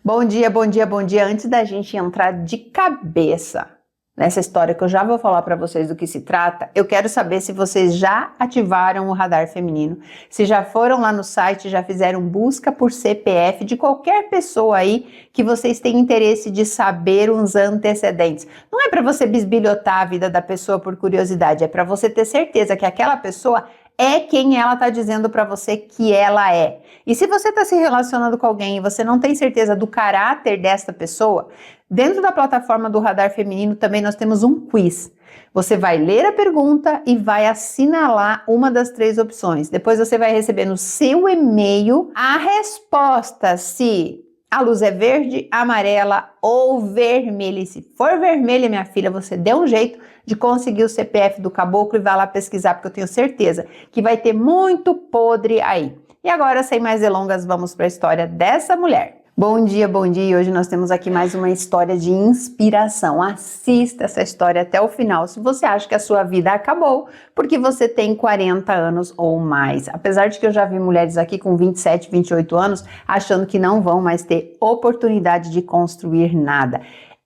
Bom dia, bom dia, bom dia. Antes da gente entrar de cabeça nessa história que eu já vou falar para vocês do que se trata, eu quero saber se vocês já ativaram o radar feminino, se já foram lá no site, já fizeram busca por CPF de qualquer pessoa aí que vocês têm interesse de saber uns antecedentes. Não é para você bisbilhotar a vida da pessoa por curiosidade, é para você ter certeza que aquela pessoa é quem ela está dizendo para você que ela é. E se você está se relacionando com alguém e você não tem certeza do caráter desta pessoa, dentro da plataforma do Radar Feminino também nós temos um quiz. Você vai ler a pergunta e vai assinalar uma das 3 opções. Depois você vai receber no seu e-mail a resposta se a luz é verde, amarela ou vermelha. E se for vermelha, minha filha, você deu um jeito de conseguir o CPF do caboclo e vai lá pesquisar, porque eu tenho certeza que vai ter muito podre aí. E agora, sem mais delongas, vamos para a história dessa mulher. Bom dia, bom dia! E hoje nós temos aqui mais uma história de inspiração. Assista essa história até o final se você acha que a sua vida acabou porque você tem 40 anos ou mais. Apesar de que eu já vi mulheres aqui com 27, 28 anos achando que não vão mais ter oportunidade de construir nada.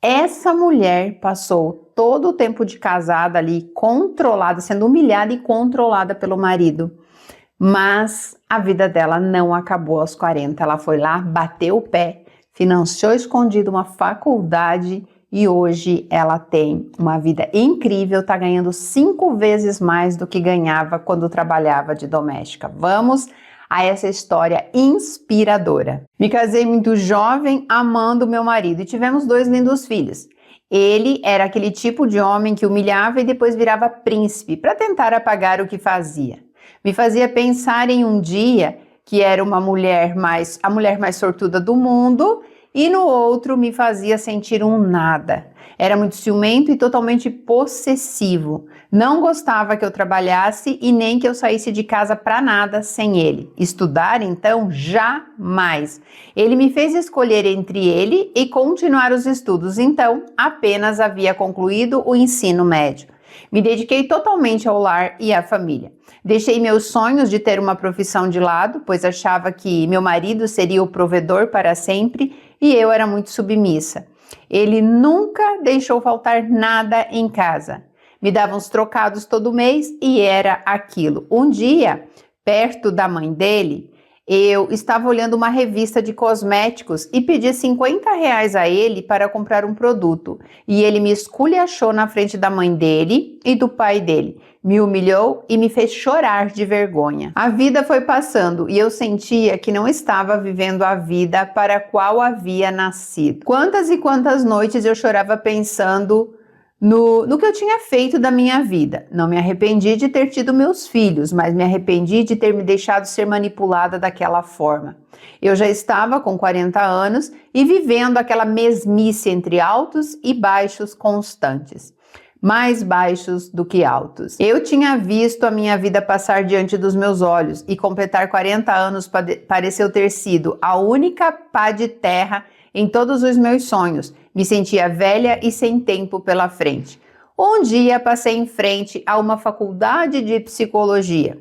Essa mulher passou todo o tempo de casada ali, controlada, sendo humilhada e controlada pelo marido. Mas a vida dela não acabou aos 40. Ela foi lá, bateu o pé, financiou escondido uma faculdade e hoje ela tem uma vida incrível, tá ganhando 5 vezes mais do que ganhava quando trabalhava de doméstica. Vamos a essa história inspiradora. Me casei muito jovem, amando meu marido e tivemos 2 lindos filhos. Ele era aquele tipo de homem que humilhava e depois virava príncipe para tentar apagar o que fazia. Me fazia pensar em um dia que era a mulher mais sortuda do mundo e no outro me fazia sentir um nada. Era muito ciumento e totalmente possessivo. Não gostava que eu trabalhasse e nem que eu saísse de casa para nada sem ele. Estudar, então, jamais. Ele me fez escolher entre ele e continuar os estudos, então apenas havia concluído o ensino médio. Me dediquei totalmente ao lar e à família. Deixei meus sonhos de ter uma profissão de lado, pois achava que meu marido seria o provedor para sempre e eu era muito submissa. Ele nunca deixou faltar nada em casa. Me dava uns trocados todo mês e era aquilo. Um dia, perto da mãe dele, eu estava olhando uma revista de cosméticos e pedi R$ 50 a ele para comprar um produto. E ele me esculachou na frente da mãe dele e do pai dele. Me humilhou e me fez chorar de vergonha. A vida foi passando e eu sentia que não estava vivendo a vida para a qual havia nascido. Quantas e quantas noites eu chorava pensando no que eu tinha feito da minha vida. Não me arrependi de ter tido meus filhos, mas me arrependi de ter me deixado ser manipulada daquela forma. Eu já estava com 40 anos e vivendo aquela mesmice entre altos e baixos constantes. Mais baixos do que altos. Eu tinha visto a minha vida passar diante dos meus olhos e completar 40 anos pareceu ter sido a única pá de terra em todos os meus sonhos. Me sentia velha e sem tempo pela frente. Um dia passei em frente a uma faculdade de psicologia.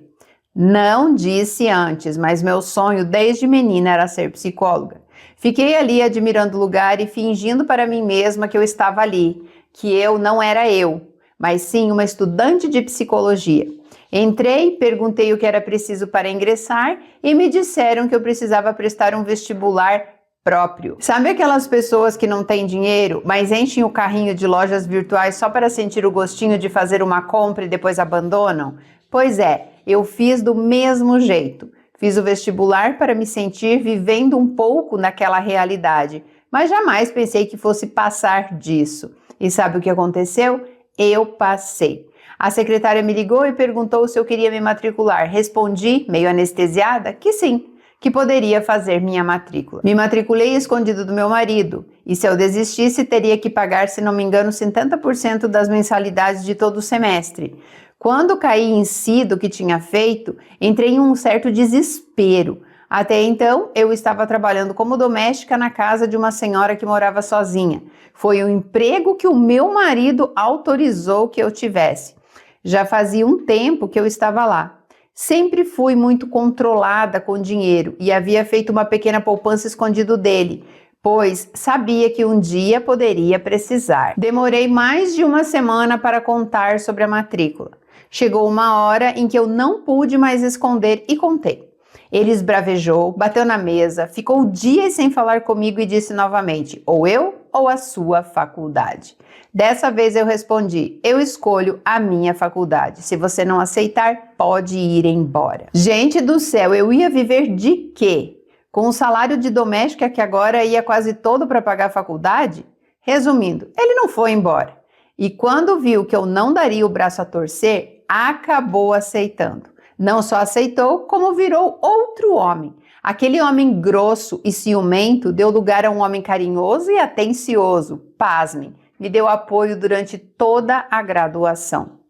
Não disse antes, mas meu sonho desde menina era ser psicóloga. Fiquei ali admirando o lugar e fingindo para mim mesma que eu estava ali, que eu não era eu, mas sim uma estudante de psicologia. Entrei, perguntei o que era preciso para ingressar e me disseram que eu precisava prestar um vestibular próprio. Sabe aquelas pessoas que não têm dinheiro, mas enchem o carrinho de lojas virtuais só para sentir o gostinho de fazer uma compra e depois abandonam? Pois é, eu fiz do mesmo jeito. Fiz o vestibular para me sentir vivendo um pouco naquela realidade, mas jamais pensei que fosse passar disso. E sabe o que aconteceu? Eu passei. A secretária me ligou e perguntou se eu queria me matricular. Respondi, meio anestesiada, que sim, que poderia fazer minha matrícula. Me matriculei escondido do meu marido, e se eu desistisse, teria que pagar, se não me engano, 70% das mensalidades de todo o semestre. Quando caí em si do que tinha feito, entrei em um certo desespero. Até então, eu estava trabalhando como doméstica na casa de uma senhora que morava sozinha. Foi o emprego que o meu marido autorizou que eu tivesse. Já fazia um tempo que eu estava lá. Sempre fui muito controlada com dinheiro e havia feito uma pequena poupança escondido dele, pois sabia que um dia poderia precisar. Demorei mais de uma semana para contar sobre a matrícula. Chegou uma hora em que eu não pude mais esconder e contei. Ele esbravejou, bateu na mesa, ficou dias sem falar comigo e disse novamente, ou eu ou a sua faculdade. Dessa vez eu respondi, eu escolho a minha faculdade. Se você não aceitar, pode ir embora. Gente do céu, eu ia viver de quê? Com o salário de doméstica que agora ia quase todo para pagar a faculdade? Resumindo, ele não foi embora. E quando viu que eu não daria o braço a torcer, acabou aceitando. Não só aceitou, como virou outro homem. Aquele homem grosso e ciumento deu lugar a um homem carinhoso e atencioso. Pasmem, me deu apoio durante toda a graduação.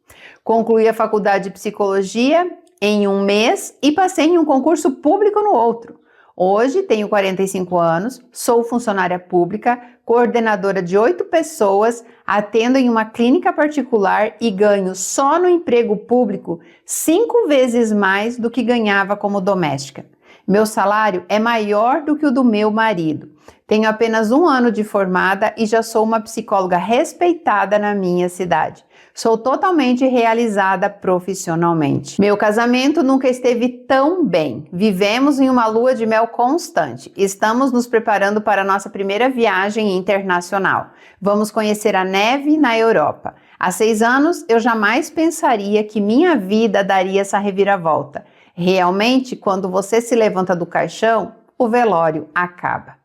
Concluí a faculdade de psicologia em um mês e passei em um concurso público no outro. Hoje tenho 45 anos, sou funcionária pública, coordenadora de 8 pessoas, atendo em uma clínica particular e ganho só no emprego público 5 vezes mais do que ganhava como doméstica. Meu salário é maior do que o do meu marido. Tenho apenas 1 ano de formada e já sou uma psicóloga respeitada na minha cidade. Sou totalmente realizada profissionalmente. Meu casamento nunca esteve tão bem. Vivemos em uma lua de mel constante. Estamos nos preparando para a nossa primeira viagem internacional. Vamos conhecer a neve na Europa. Há 6 anos, eu jamais pensaria que minha vida daria essa reviravolta. Realmente, quando você se levanta do caixão, o velório acaba.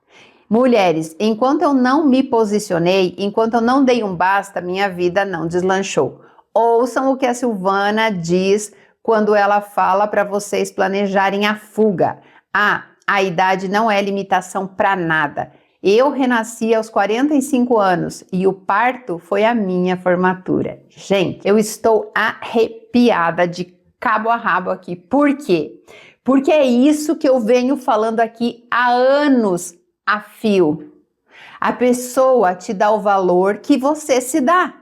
Mulheres, enquanto eu não me posicionei, enquanto eu não dei um basta, minha vida não deslanchou. Ouçam o que a Silvana diz quando ela fala para vocês planejarem a fuga. A idade não é limitação para nada. Eu renasci aos 45 anos e o parto foi a minha formatura. Gente, eu estou arrepiada de cabo a rabo aqui. Por quê? Porque é isso que eu venho falando aqui há anos a fio. A pessoa te dá o valor que você se dá.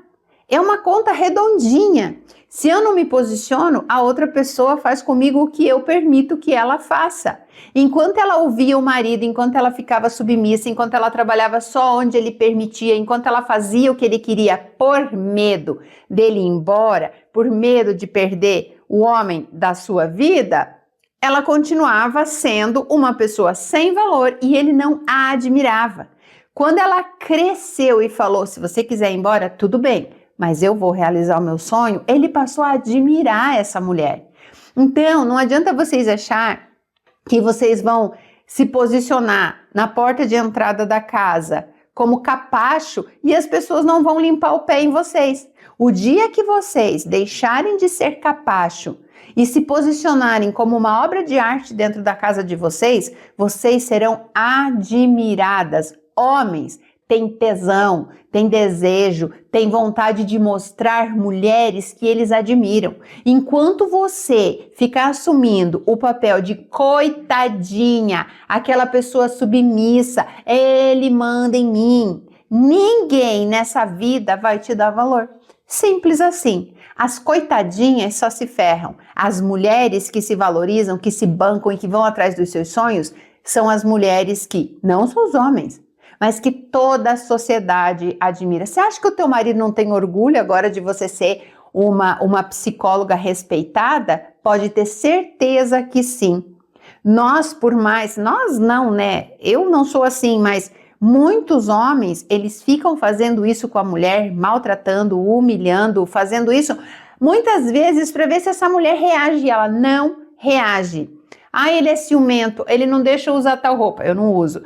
É uma conta redondinha. Se eu não me posiciono, a outra pessoa faz comigo o que eu permito que ela faça. Enquanto ela ouvia o marido, enquanto ela ficava submissa, enquanto ela trabalhava só onde ele permitia, enquanto ela fazia o que ele queria por medo dele ir embora, por medo de perder o homem da sua vida, ela continuava sendo uma pessoa sem valor e ele não a admirava. Quando ela cresceu e falou, se você quiser ir embora, tudo bem, mas eu vou realizar o meu sonho, ele passou a admirar essa mulher. Então, não adianta vocês achar que vocês vão se posicionar na porta de entrada da casa como capacho e as pessoas não vão limpar o pé em vocês. O dia que vocês deixarem de ser capacho e se posicionarem como uma obra de arte dentro da casa de vocês, vocês serão admiradas. Homens têm tesão, têm desejo, têm vontade de mostrar mulheres que eles admiram. Enquanto você ficar assumindo o papel de coitadinha, aquela pessoa submissa, ele manda em mim, ninguém nessa vida vai te dar valor. Simples assim. As coitadinhas só se ferram. As mulheres que se valorizam, que se bancam e que vão atrás dos seus sonhos, são as mulheres que, não são os homens, mas que toda a sociedade admira. Você acha que o teu marido não tem orgulho agora de você ser uma psicóloga respeitada? Pode ter certeza que sim. Nós não, né? Eu não sou assim, mas muitos homens, eles ficam fazendo isso com a mulher, maltratando, humilhando, fazendo isso muitas vezes para ver se essa mulher reage. Ela não reage. Ele é ciumento, ele não deixa eu usar tal roupa, eu não uso.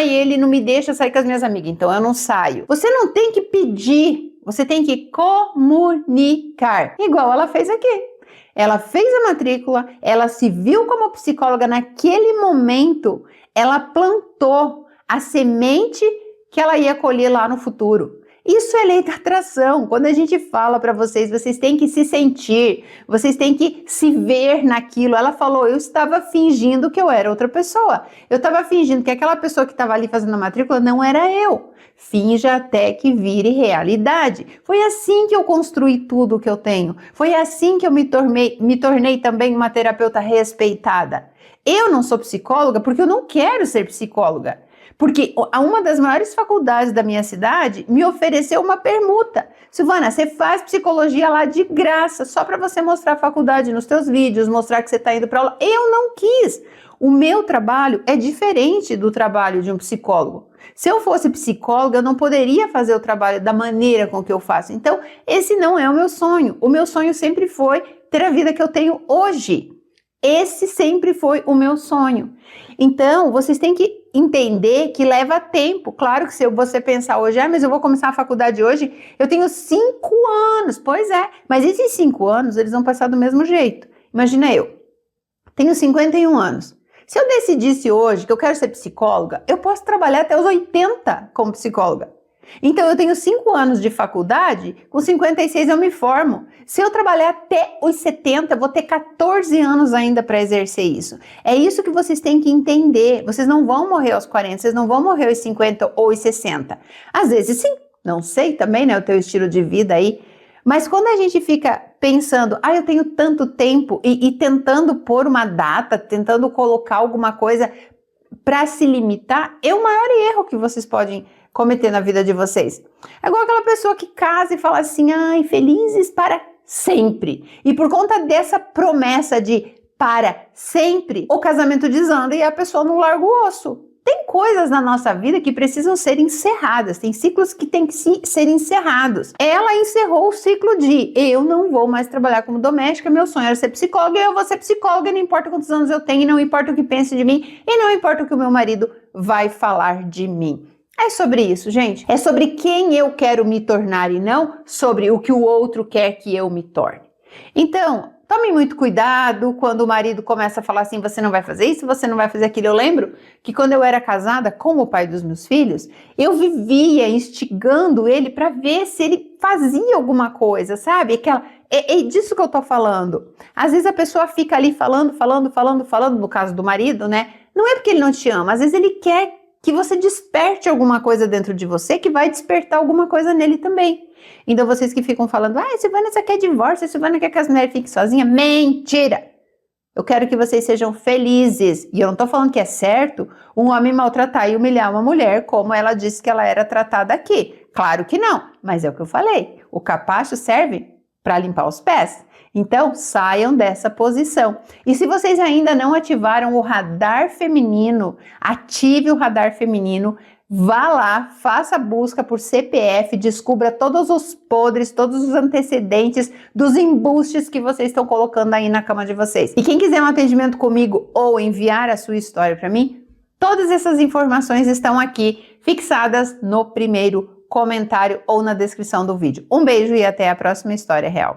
Ele não me deixa sair com as minhas amigas, então eu não saio. Você não tem que pedir, você tem que comunicar. Igual ela fez aqui. Ela fez a matrícula, ela se viu como psicóloga naquele momento, ela plantou a semente que ela ia colher lá no futuro. Isso é lei da atração. Quando a gente fala para vocês, vocês têm que se sentir, vocês têm que se ver naquilo. Ela falou, eu estava fingindo que eu era outra pessoa. Eu estava fingindo que aquela pessoa que estava ali fazendo a matrícula não era eu. Finja até que vire realidade. Foi assim que eu construí tudo o que eu tenho. Foi assim que eu me tornei também uma terapeuta respeitada. Eu não sou psicóloga porque eu não quero ser psicóloga. Porque uma das maiores faculdades da minha cidade me ofereceu uma permuta. Silvana, você faz psicologia lá de graça, só para você mostrar a faculdade nos teus vídeos, mostrar que você está indo para aula. Eu não quis. O meu trabalho é diferente do trabalho de um psicólogo. Se eu fosse psicóloga, eu não poderia fazer o trabalho da maneira com que eu faço. Então, esse não é o meu sonho. O meu sonho sempre foi ter a vida que eu tenho hoje. Esse sempre foi o meu sonho. Então, vocês têm que entender que leva tempo. Claro que se você pensar hoje, mas eu vou começar a faculdade hoje, eu tenho 5 anos. Pois é, mas esses 5 anos, eles vão passar do mesmo jeito. Imagina eu, tenho 51 anos. Se eu decidisse hoje que eu quero ser psicóloga, eu posso trabalhar até os 80 como psicóloga. Então, eu tenho 5 anos de faculdade, com 56 eu me formo. Se eu trabalhar até os 70, eu vou ter 14 anos ainda para exercer isso. É isso que vocês têm que entender. Vocês não vão morrer aos 40, vocês não vão morrer aos 50 ou aos 60. Às vezes sim, não sei também, né, o teu estilo de vida aí. Mas quando a gente fica pensando, eu tenho tanto tempo e tentando pôr uma data, tentando colocar alguma coisa para se limitar, é o maior erro que vocês podem cometer na vida de vocês. É igual aquela pessoa que casa e fala assim, felizes para sempre. E por conta dessa promessa de para sempre, o casamento desanda e a pessoa não larga o osso. Tem coisas na nossa vida que precisam ser encerradas, tem ciclos que têm que ser encerrados. Ela encerrou o ciclo de eu não vou mais trabalhar como doméstica, meu sonho era ser psicóloga, eu vou ser psicóloga, não importa quantos anos eu tenho, não importa o que pense de mim, e não importa o que o meu marido vai falar de mim. É sobre isso, gente. É sobre quem eu quero me tornar e não sobre o que o outro quer que eu me torne. Então, tome muito cuidado quando o marido começa a falar assim, você não vai fazer isso, você não vai fazer aquilo. Eu lembro que quando eu era casada com o pai dos meus filhos, eu vivia instigando ele para ver se ele fazia alguma coisa, sabe? É disso que eu tô falando. Às vezes a pessoa fica ali falando, no caso do marido, né? Não é porque ele não te ama, às vezes ele quer que você desperte alguma coisa dentro de você que vai despertar alguma coisa nele também. Então vocês que ficam falando, Silvana, você quer divórcio, Silvana quer que as mulheres fiquem sozinhas. Mentira! Eu quero que vocês sejam felizes. E eu não tô falando que é certo um homem maltratar e humilhar uma mulher como ela disse que ela era tratada aqui. Claro que não, mas é o que eu falei. O capacho serve para limpar os pés. Então, saiam dessa posição. E se vocês ainda não ativaram o radar feminino, ative o radar feminino, vá lá, faça a busca por CPF, descubra todos os podres, todos os antecedentes dos embustes que vocês estão colocando aí na cama de vocês. E quem quiser um atendimento comigo ou enviar a sua história para mim, todas essas informações estão aqui fixadas no primeiro comentário ou na descrição do vídeo. Um beijo e até a próxima História Real.